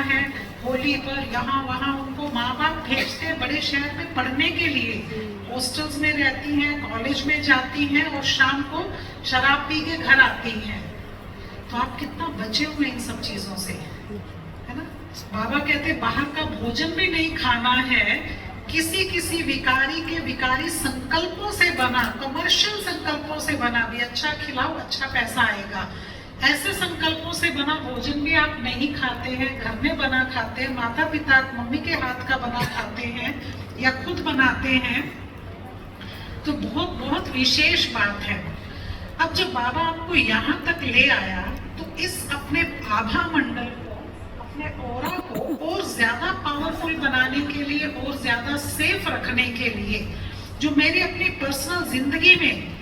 है, होली पर यहाँ वहाँ उनको माँ बाप भेजते हैं बड़े शहर में पढ़ने के लिए, हॉस्टल्स में रहती हैं, कॉलेज में जाती हैं और शाम को शराब पी के घर आती हैं। तो आप कितना बचे हुए इन सब चीजों से, है ना। बाबा कहते बाहर का भोजन भी नहीं खाना है, किसी किसी विकारी के विकारी संकल्पों से बना, कमर्शियल संकल्पों से बना भी, अच्छा खिलाओ अच्छा पैसा आएगा, ऐसे संकल्पों से बना भोजन भी आप नहीं खाते हैं, घर में बना खाते हैं, माता पिता मम्मी के हाथ का बना खाते हैं या खुद बनाते हैं, तो बहुत बहुत विशेष बात है। अब जब बाबा आपको यहाँ तक ले आया तो इस अपने आभा मंडल को, अपने ऑरा को और ज्यादा पावरफुल बनाने के लिए और ज्यादा सेफ रखने के लिए, जो मेरी अपनी पर्सनल जिंदगी में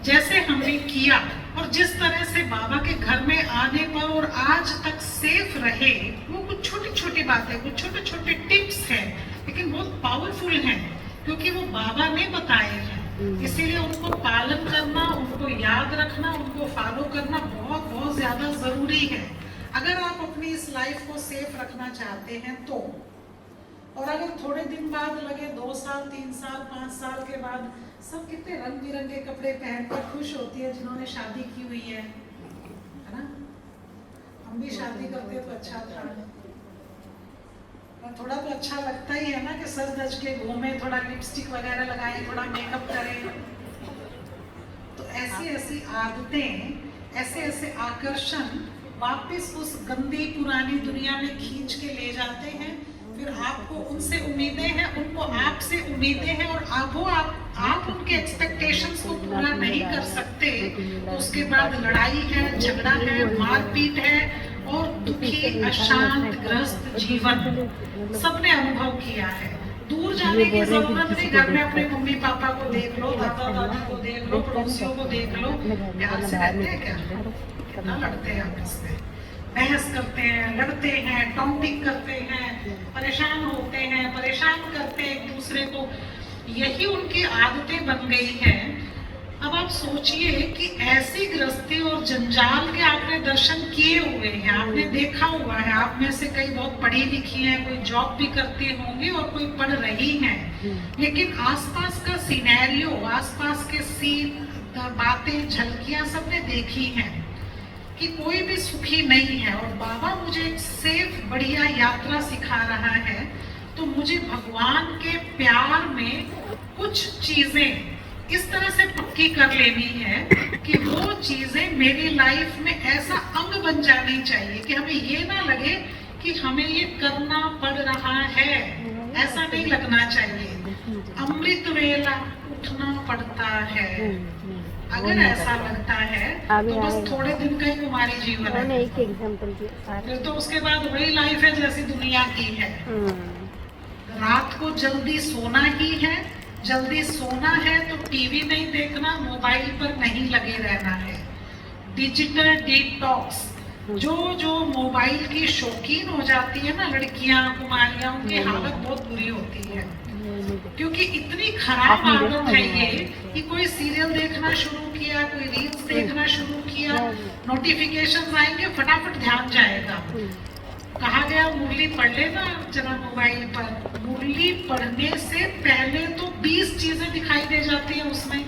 जैसे हमने किया और जिस तरह से बाबा के घर में आने पर और आज तक सेफ रहे, वो कुछ छोटी छोटी बातें, कुछ छोटे छोटे टिप्स हैं, लेकिन बहुत पावरफुल हैं क्योंकि वो बाबा ने बताए हैं। इसीलिए उनको पालन करना, उनको याद रखना, उनको फॉलो करना बहुत बहुत ज्यादा जरूरी है अगर आप अपनी इस लाइफ को सेफ रखना चाहते हैं तो। और अगर थोड़े दिन बाद लगे, 2 साल 3 साल 5 साल के बाद, सब कितने रंग बिरंगे कपड़े पहनकर खुश होती है जिन्होंने शादी की हुई है ना। हम भी शादी करते तो अच्छा था, थोड़ा तो अच्छा लगता ही है ना कि सज धज के घूमे, थोड़ा लिपस्टिक वगैरह लगाए, थोड़ा मेकअप करें। तो ऐसी ऐसी आदतें, ऐसे ऐसे आकर्षण वापस उस गंदी पुरानी दुनिया में खींच के ले जाते हैं। फिर आपको उनसे उम्मीदें हैं, उनको आपसे उम्मीदें हैं और आप उनके एक्सपेक्टेशंस को पूरा नहीं कर सकते तो उसके बाद लड़ाई है, झगड़ा है, मारपीट है और दुखी अशांत ग्रस्त जीवन सबने अनुभव किया है। दूर जाने की जरूरत नहीं, घर में अपने मम्मी पापा को देख लो, दादा दादी को देख लो, पड़ोसियों को देख लो, प्यार से रहते हैं क्या? कितना लड़ते हैं आपस में, बहस करते हैं, लड़ते हैं, टॉन्टिंग करते हैं, परेशान होते हैं, परेशान करते हैं एक दूसरे को। यही उनकी आदतें बन गई हैं। अब आप सोचिए कि ऐसी गृहस्थी और जंजाल के आपने दर्शन किए हुए हैं, आपने देखा हुआ है। आप में से कई बहुत पढ़ी लिखी हैं, कोई जॉब भी करती होंगी और कोई पढ़ रही हैं, लेकिन आसपास का सिनेरियो, आसपास के सीन, बातें, झलकियां सबने देखी हैं कि कोई भी सुखी नहीं है। और बाबा मुझे एक सेफ बढ़िया यात्रा सिखा रहा है, तो मुझे भगवान के प्यार में कुछ चीजें इस तरह से पक्की कर लेनी है कि वो चीजें मेरी लाइफ में ऐसा अंग बन जानी चाहिए कि हमें ये ना लगे कि हमें ये करना पड़ रहा है, ऐसा नहीं लगना चाहिए। अमृत वेला उठना पड़ता है, अगर ऐसा लगता है तो बस थोड़े दिन का ही हमारी जीवन है, फिर तो उसके बाद वही लाइफ है जैसी दुनिया की है। रात को जल्दी सोना ही है, जल्दी सोना है तो टीवी नहीं देखना, मोबाइल पर नहीं लगे रहना है। डिजिटल डिटॉक्स, जो मोबाइल की शौकीन हो जाती है ना लड़कियां, कुमारियां, उनकी हालत बहुत बुरी होती है क्योंकि इतनी खराब आदत है ये कि कोई सीरियल देखना शुरू किया, कोई रील्स देखना शुरू किया, नोटिफिकेशन आएंगे, फटाफट ध्यान जाएगा। कहा गया मुरली पढ़ लेना जरा मोबाइल पर, मुरली पढ़ने से पहले तो 20 चीजें दिखाई दे जाती है उसमें,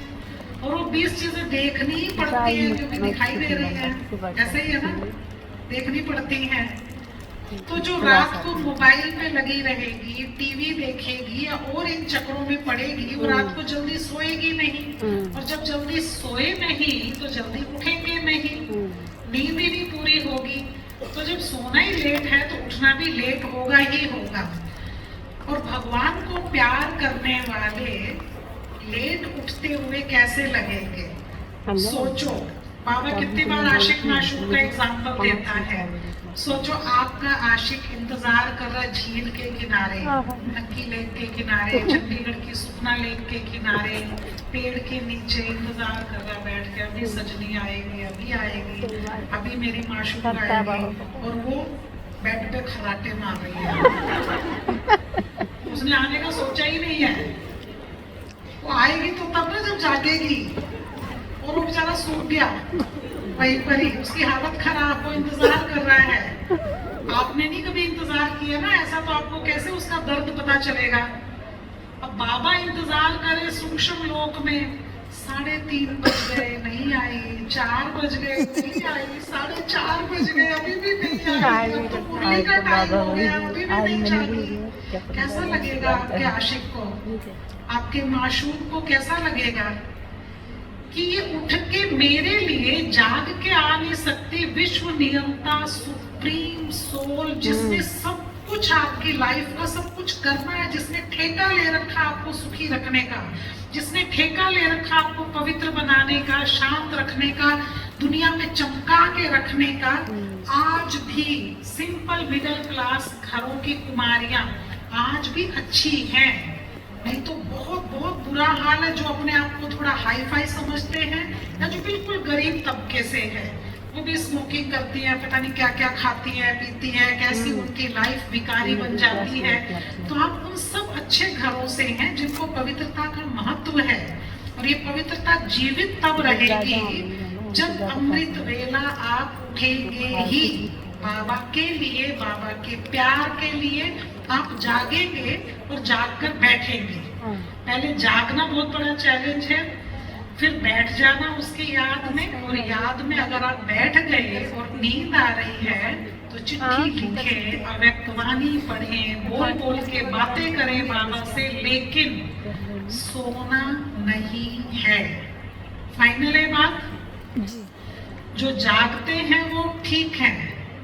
और वो 20 चीजें देखनी ही पड़ती है क्योंकि दिखाई दे रही है, ऐसे ही है ना, देखनी पड़ती हैं। तो जो रात को मोबाइल में लगी रहेगी, टीवी देखेगी या और इन चक्रों में पड़ेगी, वो रात को जल्दी सोएगी नहीं, और जब जल्दी सोए नहीं तो जल्दी उठेंगे नहीं, नींद ही नहीं पूरी होगी। तो जब सोना ही लेट है तो उठना भी लेट होगा ही होगा। और भगवान को प्यार करने वाले लेट उठते हुए कैसे लगेंगे? सोचो, बाबा कितनी बार आशिक माशूक का एग्जाम्पल देता है। सोचो आपका आशिक इंतजार कर रहा झील के किनारे, नक्की लेक के किनारे, चंडीगढ़ की सुखना लेक के किनारे, पेड़ के नीचे इंतजार कर रहा बैठ के, अभी सजनी आएगी, अभी आएगी, अभी मेरी माशूक आएगी, और वो बेड पे खराटे मार रही है। उसने आने का सोचा ही नहीं है, वो आएगी तो तब ना जब जागेगी, और वो बेचारा सूख गया वहीं पर ही, उसकी हालत खराब, वो इंतजार कर रहा है। आपने नहीं कभी इंतजार किया ना ऐसा, तो आपको कैसे उसका दर्द पता चलेगा। अब बाबा इंतजार करे सूक्ष्म लोक में, 3:30 बज गए नहीं आई, 4 बज गए नहीं आई, 4:30 बज गए अभी भी नहीं आई, अब तो मुरली का टाइम हो गया अभी भी नहीं जागी। कैसा लगेगा आपके आशिक को, आपके माशूक को कैसा लगेगा कि ये उठ के मेरे लिए जाग के आ नहीं सकती विश्व नियंता सुप्रीम सोल, जिसने सब कुछ आपकी लाइफ का सब कुछ करना है, जिसने ठेका ले रखा आपको सुखी रखने का, जिसने ठेका ले रखा आपको पवित्र बनाने का, शांत रखने का, दुनिया में चमका के रखने का। आज भी सिंपल मिडिल क्लास घरों की कुमारियां आज भी अच्छी हैं, नहीं तो बहुत बहुत बुरा हाल है जो अपने आप को थोड़ा हाई फाई समझते हैं या जो बिल्कुल गरीब तबके से है, वो भी स्मोकिंग करती है, पता नहीं क्या क्या खाती है पीती है, कैसी उनकी लाइफ भिखारी बन जाती है। तो आप उन सब अच्छे घरों से हैं जिनको पवित्रता का महत्व है, और ये पवित्रता जीवित तब रहेगी जब अमृत वेला आप उठेंगे ही बाबा के लिए, बाबा के प्यार के लिए आप जागेंगे और जागकर बैठेंगे। पहले जागना बहुत बड़ा चैलेंज है, फिर बैठ जाना उसकी याद में, और याद में अगर आप बैठ गए और नींद आ रही है तो चिट्ठी लिखे, अव्यक्तवाणी पढ़ें, बोल बोल के बातें करें बाबा से, लेकिन सोना नहीं है। फाइनल है बात, जो जागते हैं वो ठीक है,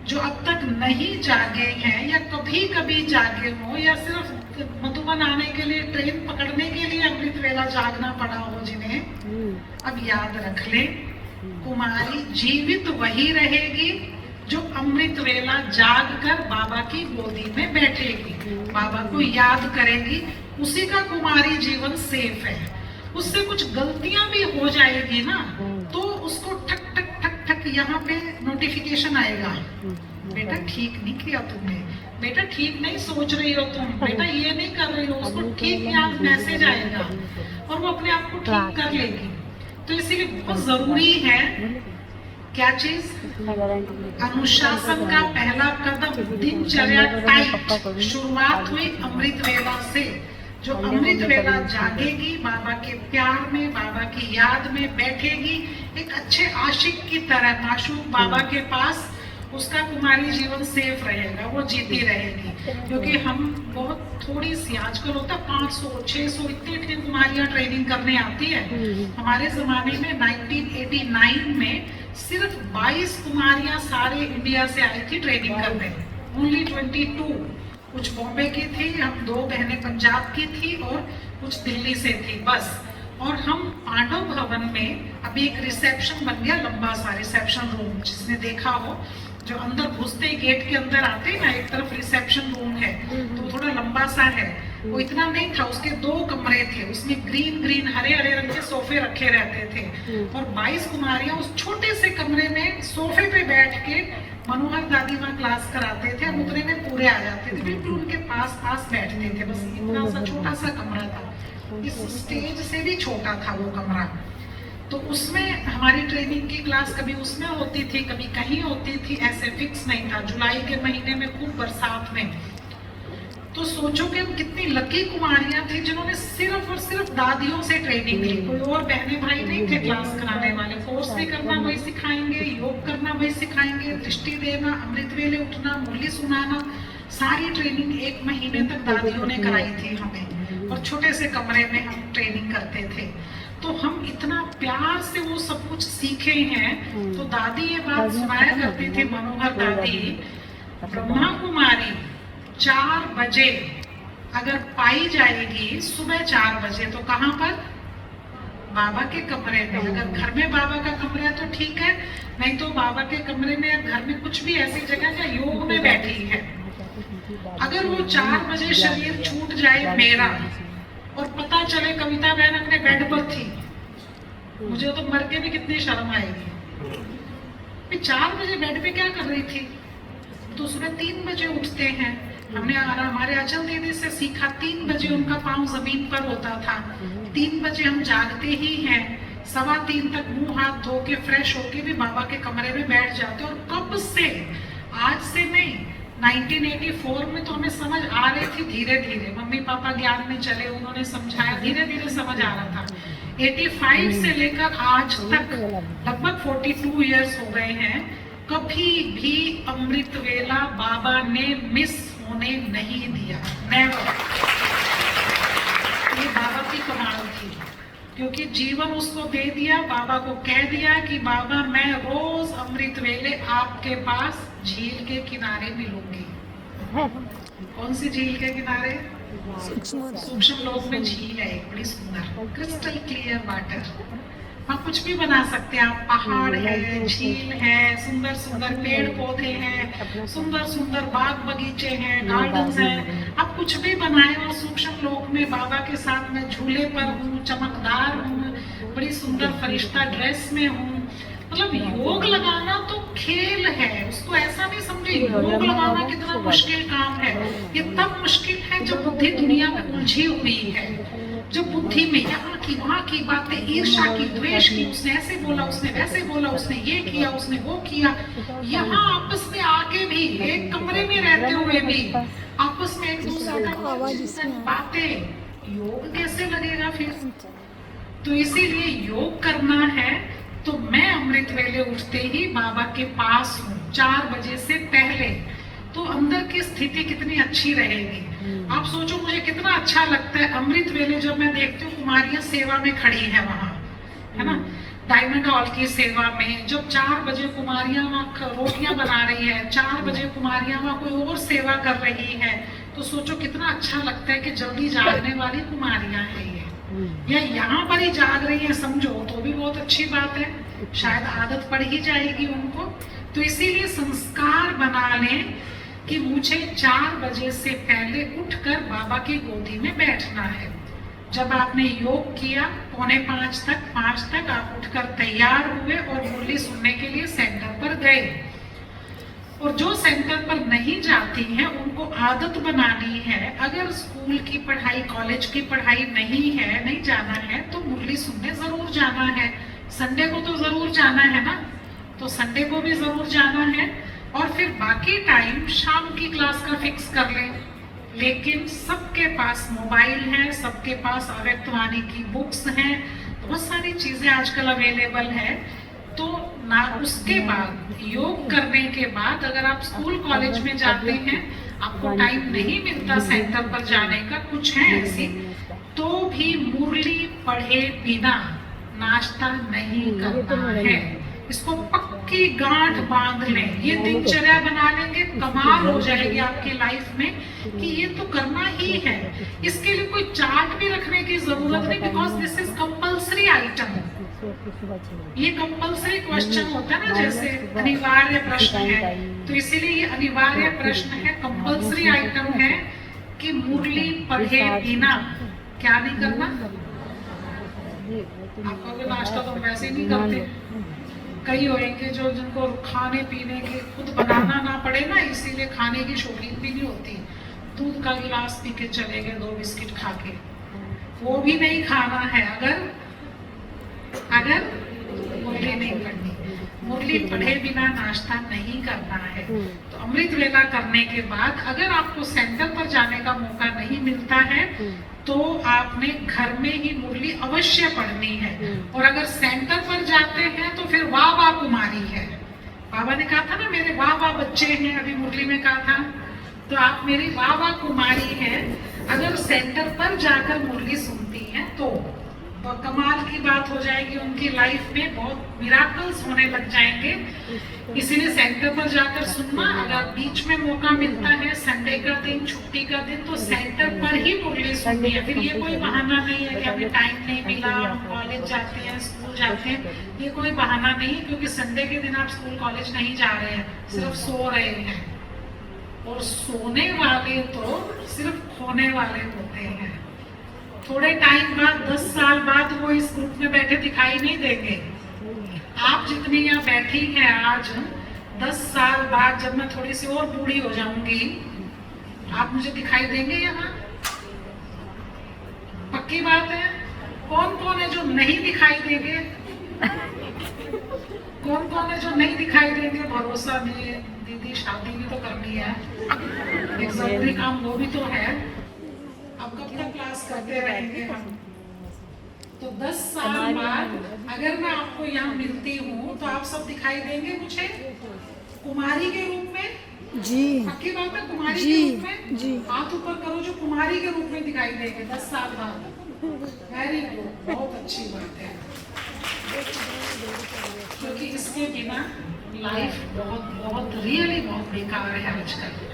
जो अब तक नहीं जागे हैं या कभी कभी जागे हो या सिर्फ मधुबन आने के लिए ट्रेन पकड़ने के लिए अमृत वेला जागना पड़ा हो जिन्हें, अब याद रख ले कुमारी जीवित वही रहेगी जो अमृत वेला जाग कर बाबा की गोदी में बैठेगी, बाबा को याद करेगी, उसी का कुमारी जीवन सेफ है। उससे कुछ गलतियां भी हो जाएगी ना तो उसको ठक ठक ठक ठक यहाँ पे नोटिफिकेशन आएगा, बेटा ठीक नहीं किया तुमने, बेटा ठीक नहीं सोच रही हो तुम, बेटा ये नहीं कर रही हो, उसको ठीक यहाँ मैसेज आएगा और वो अपने आप को ठीक कर लेगी। तो इसीलिए बहुत जरूरी है क्या चीज, अनुशासन का पहला कदम दिनचर्या टाइट। शुरुआत हुई अमृत वेला से, जो अमृत वेला जागेगी बाबा के प्यार में, बाबा की याद में बैठेगी, एक अच्छे आशिक की तरह माशूक बाबा के पास, उसका कुमारी जीवन सेफ रहेगा, वो जीती रहेगी। क्योंकि हम बहुत थोड़ी सी, आजकल होता 500 600 इतनी कुमारियां ट्रेनिंग करने आती है। हमारे जमाने में 1989 में सिर्फ 22 कुमारियां सारे इंडिया से आई थी ट्रेनिंग करने, ओनली 22। कुछ बॉम्बे की थी, हम 2 बहनें पंजाब की थी और कुछ दिल्ली से थी बस। और हम पांडव भवन में अभी एक रिसेप्शन बन गया, लंबा सा रिसेप्शन रूम, जिसने देखा हो, जो अंदर घुसते ही गेट के अंदर आते हैं ना, एक तरफ रिसेप्शन रूम है तो थोड़ा लंबा सा है, वो इतना नहीं था, उसके 2 कमरे थे, उसमें ग्रीन ग्रीन हरे हरे रंग के सोफे रखे रहते थे, और 22 कुमारियां उस छोटे से कमरे में सोफे पे बैठ के मनोहर दादी माँ क्लास कराते थे, हम उतने में पूरे आ जाते थे, बिल्कुल उनके पास पास बैठते थे, बस इतना सा छोटा सा कमरा था, इस स्टेज से भी छोटा था वो कमरा। तो उसमें हमारी ट्रेनिंग की क्लास कभी उसमें होती थी, कभी कहीं होती थी, ऐसे फिक्स नहीं था। जुलाई के महीने में खूब बरसात में, तो सोचो कि हम कितनी लकी कुमारियां थी जिन्होंने सिर्फ और सिर्फ दादियों से ट्रेनिंग ली, कोई और बहने भाई नहीं थे क्लास कराने वाले। कोर्स भी करना वही सिखाएंगे, योग करना वही सिखाएंगे, दृष्टि देना, अमृत वेले उठना, मुरली सुनाना, सारी ट्रेनिंग 1 महीने तक दादियों ने कराई थी हमें, और छोटे से कमरे में हम ट्रेनिंग करते थे। तो हम इतना प्यार से वो सब कुछ सीखे हैं। तो दादी ये बात सुनाया करती थी, मनोहर दादी, ब्रह्मा कुमारी 4 बजे अगर पाई जाएगी, सुबह 4 बजे, तो कहाँ पर, बाबा के कमरे में। अगर घर में बाबा का कमरा है तो ठीक है, नहीं तो बाबा के कमरे में या घर में कुछ भी ऐसी जगह जहाँ योग में बैठी है। अगर वो 4 बजे शरीर छूट जाए मेरा और पता चले कविता बहन अपने बेड पर थी, मुझे तो मर के भी कितनी शर्म आएगी। 4 बजे बेड पे क्या कर रही थी, तो सुबह 3 बजे उठते हैं। हमने हमारे अचल दीदी से सीखा, 3 बजे उनका पाँव जमीन पर होता था, 3 बजे हम जागते ही हैं, 3:15 तक मुंह हाथ धो के फ्रेश होके भी बाबा के कमरे में बैठ जाते। और कब से, आज से नहीं, 1984 में तो हमें समझ आ रही थी धीरे धीरे, मम्मी पापा ज्ञान में चले, उन्होंने समझाया, धीरे धीरे समझ आ रहा था। 85 से लेकर आज तक लगभग 42 इयर्स हो गए हैं, कभी भी अमृत वेला बाबा ने मिस होने नहीं दिया, नेवर। ये बाबा की कमाल थी, क्योंकि जीवन उसको दे दिया, बाबा को कह दिया कि बाबा मैं रोज अमृत वेले आपके पास झील के किनारे मिलूंगी। कौन सी झील के किनारे? सूक्ष्म लोक में झील है एक बड़ी सुंदर, क्रिस्टल क्लियर वाटर। वहाँ कुछ भी बना सकते हैं आप, पहाड़ है, झील है, सुंदर सुंदर पेड़ पौधे हैं, सुंदर सुंदर बाग बगीचे हैं, गार्डन्स हैं, आप कुछ भी बनाए। और सूक्ष्म लोक में बाबा के साथ मैं झूले पर हूँ, चमकदार हूँ, बड़ी सुंदर फरिश्ता ड्रेस में हूँ। मतलब योग लगाना तो खेल है, उसको ऐसा नहीं समझे योग लगाना कितना मुश्किल काम है। ये तब मुश्किल है जब बुद्धि दुनिया में उलझी हुई है, जब बुद्धि में यहाँ की वहाँ की बातें, ईर्ष्या की, द्वेष की, उसने ऐसे बोला, उसने वैसे बोला, उसने ये किया, उसने वो किया, यहाँ आपस में आके भी एक कमरे में रहते हुए भी आपस में एक दूसरे का बातें, योग कैसे लगेगा फिर? तो इसीलिए योग करना है तो मैं अमृत वेले उठते ही बाबा के पास हूँ 4 बजे से पहले, तो अंदर की स्थिति कितनी अच्छी रहेगी। आप सोचो मुझे कितना अच्छा लगता है अमृत वेले जब मैं देखती हूँ कुमारियां सेवा में खड़ी है वहां, है ना, डायमंड हॉल की सेवा में। जब 4 बजे कुमारियां वहाँ रोटियां बना रही है, 4 बजे कुमारियां वहाँ कोई और सेवा कर रही है, तो सोचो कितना अच्छा लगता है कि जल्दी जागने वाली कुमारियां है ये, या यहाँ पर ही जाग रही है समझो, तो भी बहुत अच्छी बात है, शायद आदत पड़ ही जाएगी उनको। तो इसीलिए संस्कार बना लें कि मुझे 4 बजे से पहले उठकर बाबा की गोदी में बैठना है। जब आपने योग किया 4:45 तक आप उठकर तैयार हुए और मुरली सुनने के लिए सेंटर पर गए। और जो सेंटर पर नहीं जाती हैं उनको आदत बनानी है, अगर स्कूल की पढ़ाई, कॉलेज की पढ़ाई नहीं है, नहीं जाना है, तो मुरली सुनने जरूर जाना है। संडे को तो जरूर जाना है ना, तो संडे को भी जरूर जाना है। और फिर बाकी टाइम शाम की क्लास का फिक्स कर लें। लेकिन सबके पास मोबाइल है, सबके पास अव्यक्तवाणी की बुक्स हैं, बहुत सारी चीजें आजकल अवेलेबल है। तो ना उसके बाद योग करने के बाद अगर आप स्कूल कॉलेज में जाते हैं, आपको टाइम नहीं मिलता सेंटर पर जाने का, कुछ है ऐसी, तो भी मुरली पढ़े बिना नाश्ता नहीं करना है। इसको पक्की गांठ बांध लें, ये दिनचर्या बना लेंगे, कमाल हो जाएगी आपकी लाइफ में कि ये तो करना ही है। इसके लिए कोई चार्ट भी रखने की जरूरत नहीं, because this is compulsory item. ये कंपल्सरी क्वेश्चन होता है ना, जैसे अनिवार्य प्रश्न है, तो इसीलिए ये अनिवार्य प्रश्न है, कंपल्सरी आइटम है कि मुरली पढ़े बिना क्या नहीं करना। आपका कोई नाश्ता तो वैसे ही नहीं करते, कई होंगे जो जिनको खाने पीने के खुद बनाना ना पड़े ना, इसीलिए खाने की शौकीन भी नहीं होती, दूध का गिलास पी के चले गए 2 बिस्किट खा के, वो भी नहीं खाना है अगर मुरली नहीं पढ़नी। मुरली पढ़े बिना नाश्ता नहीं करना है। तो अमृत वेला करने के बाद अगर आपको सेंटर पर जाने का मौका नहीं मिलता है तो आपने घर में ही मुरली अवश्य पढ़नी है। और अगर सेंटर पर जाते हैं तो फिर वाह वाह कुमारी है। बाबा ने कहा था ना मेरे वाह वाह बच्चे हैं, अभी मुरली में कहा था, तो आप मेरी वाह वाह कुमारी हैं। अगर सेंटर पर जाकर मुरली सुनती हैं तो कमाल की बात हो जाएगी, उनकी लाइफ में बहुत मिराकल्स होने लग जाएंगे। इसीलिए सेंटर पर जाकर सुनना। अगर बीच में मौका मिलता है, संडे का दिन, छुट्टी का दिन, तो सेंटर पर ही मुरली सुननी है। फिर ये कोई बहाना नहीं है कि हमें टाइम नहीं मिला, हम कॉलेज जाते हैं, स्कूल जाते हैं, ये कोई बहाना नहीं है, क्योंकि संडे के दिन आप स्कूल कॉलेज नहीं जा रहे हैं, सिर्फ सो रहे हैं। और सोने वाले तो सिर्फ खोने वाले होते हैं। थोड़े टाइम बाद, 10 साल बाद वो इस ग्रुप में बैठे दिखाई नहीं देंगे। आप जितनी यहाँ बैठी हैं आज, 10 साल बाद जब मैं थोड़ी सी और बूढ़ी हो जाऊंगी, आप मुझे दिखाई देंगे यहाँ? पक्की बात है। कौन कौन है जो नहीं दिखाई देंगे? कौन कौन है जो नहीं दिखाई देंगे? भरोसा नहीं, दीदी शादी भी तो करनी है, एक जरूरी काम वो भी तो है। अब कब तक क्लास करते रहेंगे हम? तो 10 साल बाद अगर मैं आपको यहाँ मिलती हूँ तो आप सब दिखाई देंगे मुझे कुमारी के रूप में? जी पक्की बात है, कुमारी जी के रूप में? जी। हाथ ऊपर करो जो कुमारी के रूप में दिखाई देंगे 10 साल बाद। वेरी गुड, बहुत अच्छी बात है, क्योंकि इसके बिना लाइफ बहुत बहुत रियली बहुत बेकार है आजकल।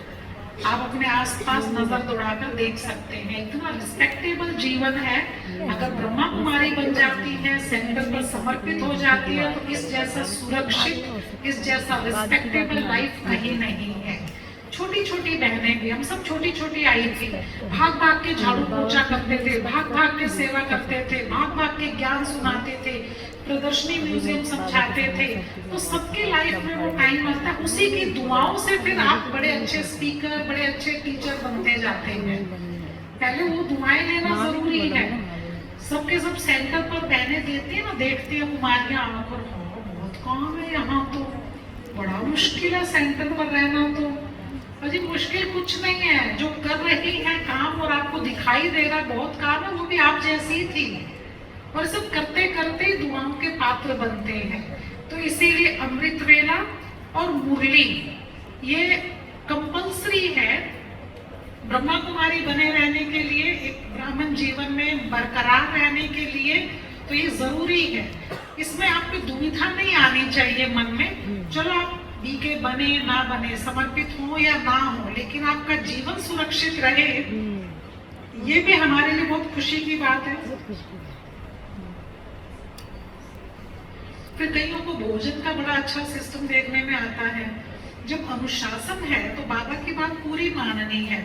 आप अपने आसपास नजर दौड़ाकर देख सकते हैं, इतना रिस्पेक्टेबल जीवन है। अगर ब्रह्मा कुमारी बन जाती है, सेंटर पर समर्पित हो जाती है, तो इस जैसा सुरक्षित, इस जैसा रिस्पेक्टेबल लाइफ कहीं नहीं है। छोटी छोटी बहनें भी, हम सब छोटी छोटी आई थी, भाग भाग के झाड़ू पोछा करते थे, भाग भाग के सेवा करते थे, भाग भाग के ज्ञान सुनाते थे, प्रदर्शनी म्यूजियम समझाते थे। तो सबके लाइफ में वो टाइम आता है, उसी की दुआओं से फिर आप बड़े अच्छे स्पीकर, बड़े अच्छे टीचर बनते जाते हैं। पहले वो दुआएं लेना जरूरी है। सबके सब सेंटर पर बहनें देती है ना, देखती है कुमारियां आकर, बहुत काम है यहाँ, तो बड़ा मुश्किल है सेंटर पर रहना। तो अजी मुश्किल कुछ नहीं है, जो कर रही है काम और आपको दिखाई दे रहा बहुत काम है, वो भी आप जैसी थी, और सब करते करते दुआओं के पात्र बनते हैं। तो इसीलिए अमृत वेला और मुरली ये कंपल्सरी है ब्रह्मा कुमारी बने रहने के लिए, एक ब्राह्मण जीवन में बरकरार रहने के लिए। तो ये जरूरी है, इसमें आपको दुविधा नहीं आनी चाहिए मन में। चलो आप बीके बने ना बने, समर्पित हो या ना हो, लेकिन आपका जीवन सुरक्षित रहे, ये भी हमारे लिए बहुत खुशी की बात है। फिर कईयों को भोजन का बड़ा अच्छा सिस्टम देखने में आता है। जब अनुशासन है तो बाबा की बात पूरी माननी है।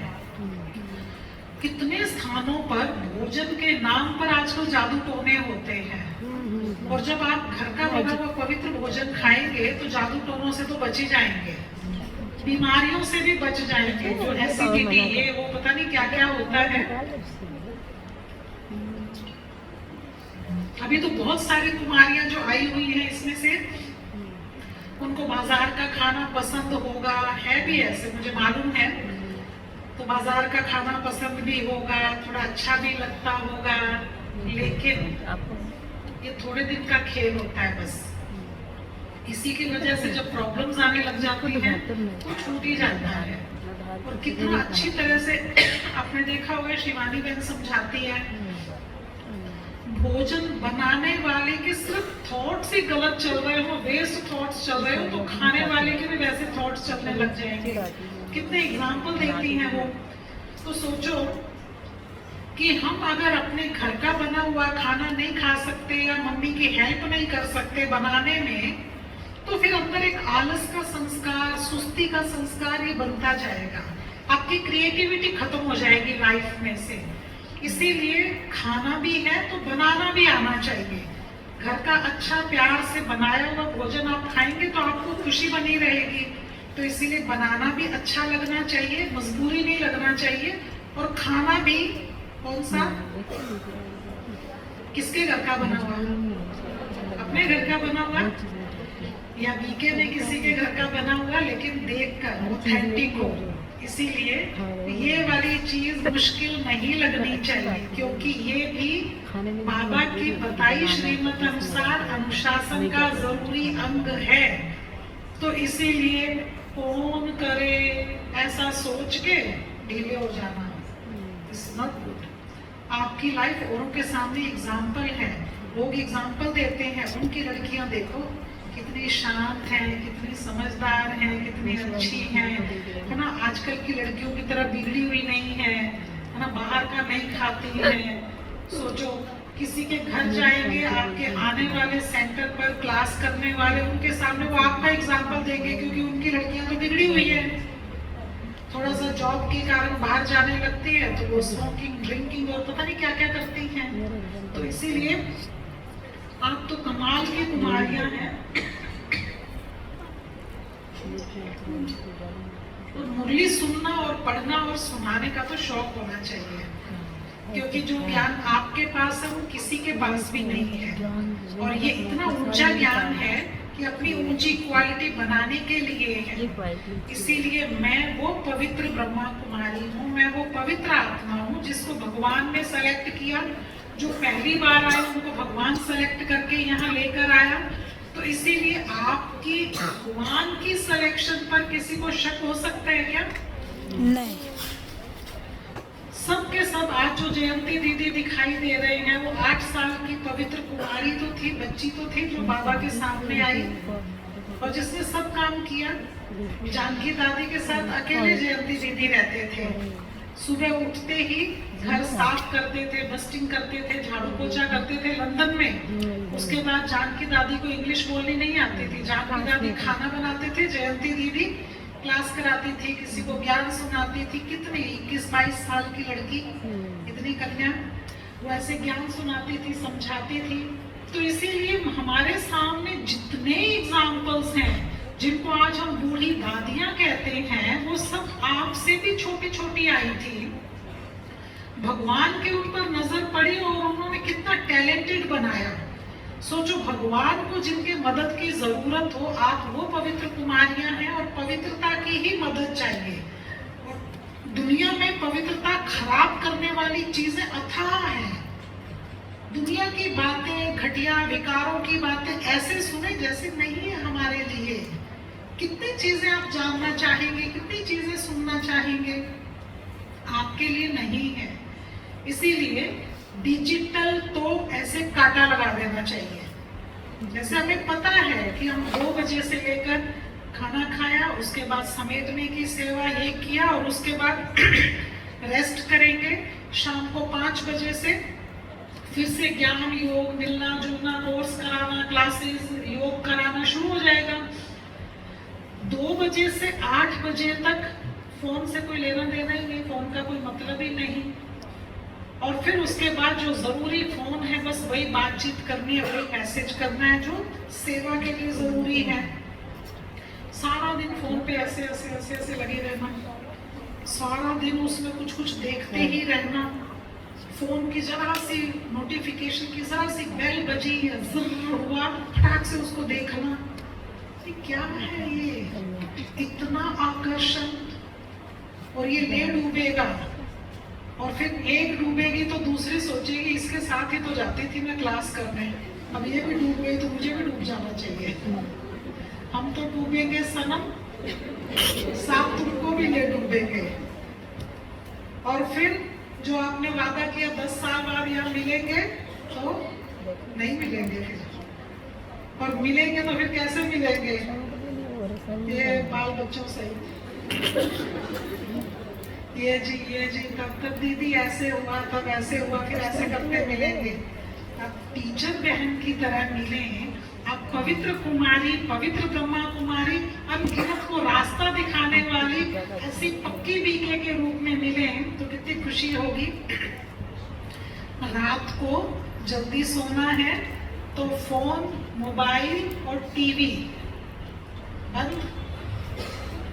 कितने स्थानों पर भोजन के नाम पर आजकल जादू टोने होते हैं, और जब आप घर का बना हुआ पवित्र भोजन खाएंगे तो जादू टोनों से तो बच ही जाएंगे, बीमारियों से भी बच जाएंगे, जो एसिडिटी ये वो पता नहीं क्या क्या होता है। अभी तो बहुत सारी कुमारियां जो आई हुई हैं, इसमें से उनको बाजार का खाना पसंद होगा, है भी ऐसे मुझे मालूम है, तो बाजार का खाना पसंद भी होगा, थोड़ा अच्छा भी लगता होगा, लेकिन ये थोड़े दिन का खेल होता है बस। इसी की वजह से जब प्रॉब्लम्स आने लग जाती हैं तो छूट ही जाता है। और कितना अच्छी तरह से आपने देखा होगा, शिवानी बहन समझाती है, भोजन बनाने वाले के सिर्फ थॉट्स ही गलत चल रहे हो, वेस्ट थॉट्स चल रहे हो, तो खाने वाले के भी वैसे थॉट्स चलने लग जाएंगे। कितने एग्जाम्पल देती हैं वो। तो सोचो कि हम अगर अपने घर का बना हुआ खाना नहीं खा सकते या मम्मी की हेल्प नहीं कर सकते बनाने में, तो फिर अंदर एक आलस का संस्कार, सुस्ती का संस्कार ये बनता जाएगा, आपकी क्रिएटिविटी खत्म हो जाएगी लाइफ में से। इसीलिए खाना भी है तो बनाना भी आना चाहिए। घर का अच्छा प्यार से बनाया हुआ भोजन आप खाएंगे तो आपको खुशी बनी रहेगी। तो इसीलिए बनाना भी अच्छा लगना चाहिए, मजबूरी नहीं लगना चाहिए। और खाना भी कौन सा, किसके घर का बना हुआ, अपने घर का बना हुआ या बीके में किसी के घर का बना हुआ, लेकिन देखकर ऑथेंटिक हो। इसीलिए ये वाली चीज मुश्किल नहीं लगनी चाहिए, क्योंकि ये भी बाबा की बताई श्रीमत अनुसार अनुशासन का जरूरी अंग है। तो इसीलिए कौन करे ऐसा सोच के ढीले हो जाना इज नॉट गुड। आपकी लाइफ औरों के सामने एग्जाम्पल है, लोग एग्जाम्पल देते हैं, उनकी लड़कियां देखो कितनी शांत हैं, कितनी समझदार हैं, कितनी अच्छी हैं, है ना। आजकल की लड़कियों की तरह बिगड़ी हुई नहीं है ना, बाहर का नहीं खाती हैं। सोचो किसी के घर जाएंगे, आपके आने वाले सेंटर पर क्लास करने वाले, उनके सामने वो आपका एग्जाम्पल देंगे, क्योंकि उनकी लड़कियां तो बिगड़ी हुई है। थोड़ा सा जॉब के कारण बाहर जाने लगती है तो वो स्मोकिंग, ड्रिंकिंग और पता नहीं क्या क्या करती हैं। तो इसीलिए आप तो कमाल की कुमारियां हैं। और मुरली सुनना और पढ़ना और सुनाने का तो शौक होना चाहिए, क्योंकि जो ज्ञान आपके पास है वो किसी के पास भी नहीं है। और ये इतना ऊंचा ज्ञान है कि अपनी ऊंची क्वालिटी बनाने के लिए है। इसीलिए मैं वो पवित्र ब्रह्मा कुमारी हूँ, मैं वो पवित्र आत्मा हूँ जिसको भगवान ने सेलेक्ट किया। जो पहली बार आए उनको भगवान सेलेक्ट करके यहाँ लेकर आया। तो इसीलिए आपकी भगवान की सिलेक्शन पर किसी को शक हो सकता है क्या? नहीं। सब के सब आज जो जयंती दीदी दिखाई दे रहे हैं वो 8 साल की पवित्र कुमारी तो थी, बच्ची तो थी, जो बाबा के सामने आई और जिसने सब काम किया। जानकी दादी के साथ अकेले जयंती दीदी रहते थे। सुबह उठते ही घर साफ करते थे, डस्टिंग करते थे, झाड़ू पोछा करते थे लंदन में। उसके बाद जानकी दादी को इंग्लिश बोलनी नहीं आती थी। जानकी दादी खाना बनाते थे, जयंती दीदी क्लास कराती थी, किसी को ज्ञान सुनाती थी। कितनी 21-22 साल की लड़की, इतनी कन्या, वो ऐसे ज्ञान सुनाती थी, समझाती थी। तो इसीलिए हमारे सामने जितने एग्जाम्पल्स हैं जिनको आज हम बूढ़ी दादियां कहते हैं, वो सब आपसे भी छोटी छोटी आई थी। भगवान के ऊपर नजर पड़ी और उन्होंने कितना टैलेंटेड बनाया। सोचो, भगवान को जिनके मदद की जरूरत हो, आप वो पवित्र कुमारियां हैं और पवित्रता की ही मदद चाहिए। और दुनिया में पवित्रता खराब करने वाली चीजें अथाह हैं। दुनिया की बातें, घटिया विकारों की बातें ऐसे सुने जैसे नहीं है हमारे लिए। कितनी चीजें आप जानना चाहेंगे, कितनी चीजें सुनना चाहेंगे, आपके लिए नहीं है। इसीलिए डिजिटल तो ऐसे काटा लगा देना चाहिए। जैसे हमें पता है कि हम 2 बजे से लेकर खाना खाया, उसके बाद समेटने की सेवा ये किया और उसके बाद रेस्ट करेंगे। शाम को 5 बजे से फिर से ज्ञान योग, मिलना जुलना, कोर्स कराना, क्लासेस योग कराना शुरू हो जाएगा। 2 बजे से 8 बजे तक फोन से कोई लेना देना ही नहीं, फोन का कोई मतलब ही नहीं। और फिर उसके बाद जो जरूरी फोन है बस वही बातचीत करनी है, वही मैसेज करना है जो सेवा के लिए जरूरी है। सारा दिन फोन पे ऐसे ऐसे ऐसे ऐसे लगे रहना, सारा दिन उसमें कुछ कुछ देखते ही रहना। फोन की जरा सी नोटिफिकेशन की जरा सी बेल बजी या ज़र्र हुआ, फटाक से उसको देखना। ये क्या है? ये इतना आकर्षण, और ये ले डूबेगा और फिर एक डूबेगी तो दूसरी सोचेगी इसके साथ ही तो जाती थी मैं क्लास करने, अब ये भी डूब गई तो मुझे भी डूब जाना चाहिए। हम तो डूबेंगे सनम, साथ तुमको भी ले डूबेंगे। और फिर जो आपने वादा किया 10 साल बाद यहाँ मिलेंगे तो नहीं मिलेंगे फिर, और मिलेंगे तो फिर कैसे मिलेंगे? ये बाल बच्चों से ये जी तब दीदी ऐसे हुआ, तब ऐसे हुआ, फिर ऐसे करते मिलेंगे। अब टीचर बहन की तरह मिले, अब पवित्र कुमारी, पवित्र ब्रह्मा कुमारी, अनगिनत को रास्ता दिखाने वाली ऐसी पक्की बीके के रूप में मिले तो कितनी खुशी होगी। रात को जल्दी सोना है तो फोन, मोबाइल और टीवी बंद।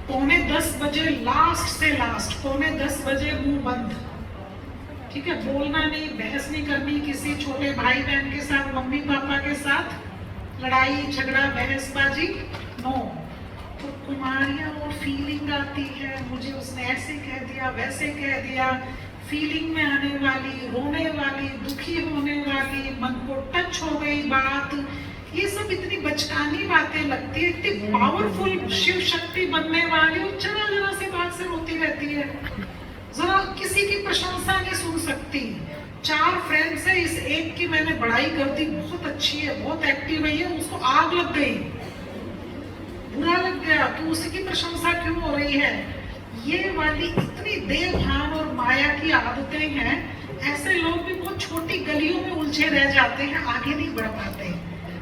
9:45 बजे लास्ट से लास्ट 9:45 बजे मुंह बंद, ठीक है? बोलना नहीं, बहस नहीं करनी किसी छोटे भाई बहन के साथ, मम्मी पापा के साथ, लड़ाई झगड़ा बहसबाजी नो। तो कुमारियां वो फीलिंग आती है, मुझे उसने ऐसे कह दिया, वैसे कह दिया, फीलिंग में आने वाली, रोने वाली, दुखी होने वाली, मन को टच हो गई बात, ये सब इतनी बचकानी बातें लगती है। इतनी पावरफुल शिव शक्ति बनने वाली और जरा जरा सी बात से रोती रहती है, जरा किसी की प्रशंसा नहीं सुन सकती। 4 फ्रेंड्स है, इस एक की मैंने बड़ाई कर दी, बहुत अच्छी है, बहुत एक्टिव है, उसको आग लग गई, बुरा लग गया कि उसी की प्रशंसा क्यों हो रही है। ये वाली इतनी देवभान और माया की आदतें हैं। ऐसे लोग भी बहुत छोटी गलियों में उलझे रह जाते हैं, आगे नहीं बढ़ पाते।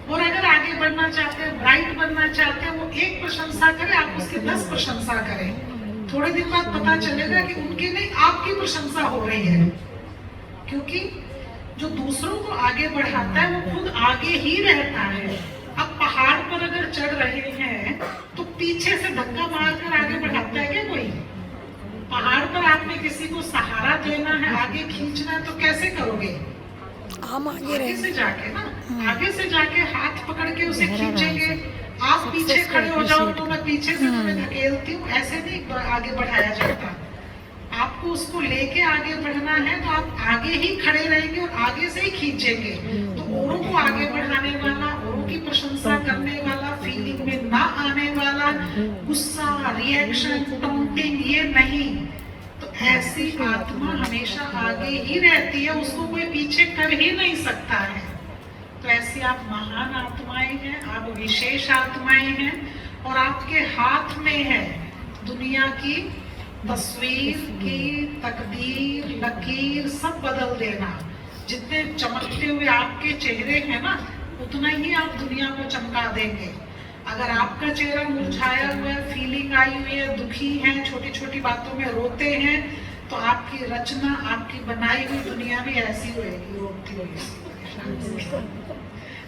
और अगर आगे बढ़ना चाहते हैं, ब्राइट बनना चाहते हैं, वो एक प्रशंसा करे, आप उसकी 10 प्रशंसा करें, थोड़े दिन बाद पता चलेगा कि उनकी नहीं आपकी प्रशंसा हो रही है। क्योंकि जो दूसरों को आगे बढ़ाता है वो खुद आगे ही रहता है। अब पहाड़ पर अगर चढ़ रहे हैं तो पीछे से धक्का मारकर आगे बढ़ाता है क्या कोई? पहाड़ पर आपने किसी को सहारा देना है, आगे खींचना है, तो कैसे करोगे? हम आगे से जाके ना आगे से जाके हाथ पकड़ के उसे खींचेंगे, आप पीछे खड़े हो जाओ तो मैं पीछे से तुम्हें धकेलती हूँ, ऐसे नहीं आगे बढ़ाया जाता। आपको उसको लेके आगे बढ़ना है तो आप आगे ही खड़े रहेंगे और आगे से ही खींचेंगे। तो औरों को आगे बढ़ाने वाला, औरों की प्रशंसा करने वाला, फीलिंग में ना आने वाला, गुस्सा, रिएक्शन, टॉन्टिंग, ये नहीं। तो ऐसी आत्मा हमेशा आगे ही रहती है, उसको कोई पीछे कर ही नहीं सकता है। तो ऐसी आप महान आत्माएं हैं, आप विशेष आत्माएं हैं, और आपके हाथ में है दुनिया की तस्वीर की तकदीर, लकीर सब बदल देना। जितने चमकते हुए आपके चेहरे हैं ना, उतना ही आप दुनिया को चमका देंगे। अगर आपका चेहरा मुरझाया हुआ है, फीलिंग आई हुई है, दुखी है, छोटी छोटी बातों में रोते हैं, तो आपकी रचना, आपकी बनाई हुई दुनिया भी ऐसी होगी, रोती होगी।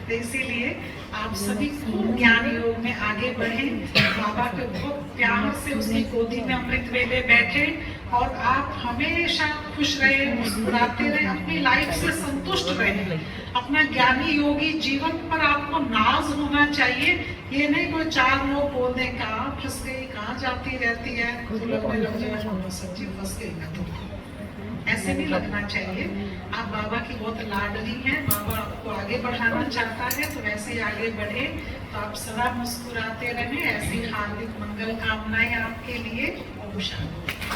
तो इसीलिए आप सभी खूब ज्ञान योग में आगे बढ़ें, बाबा के बहुत प्यार से उसकी गोदी में अमृत वेले बैठे, और आप हमेशा खुश रहे, मुस्कुराते रहे, अपनी लाइफ से संतुष्ट रहे। अपना ज्ञानी योगी जीवन पर आपको नाज होना चाहिए। ये नहीं कोई चार लोग बोल दें कहाँ फंस गई, कहाँ जाती रहती है, सच्ची फंस गई मैं तो, ऐसे नहीं लगना चाहिए। आप बाबा की बहुत लाडली हैं, बाबा आपको आगे बढ़ाना चाहता है, तो वैसे ही आगे बढ़े। तो आप सदा मुस्कुराते रहें। ऐसी हार्दिक मंगल कामनाएं आपके लिए। ओम शांति।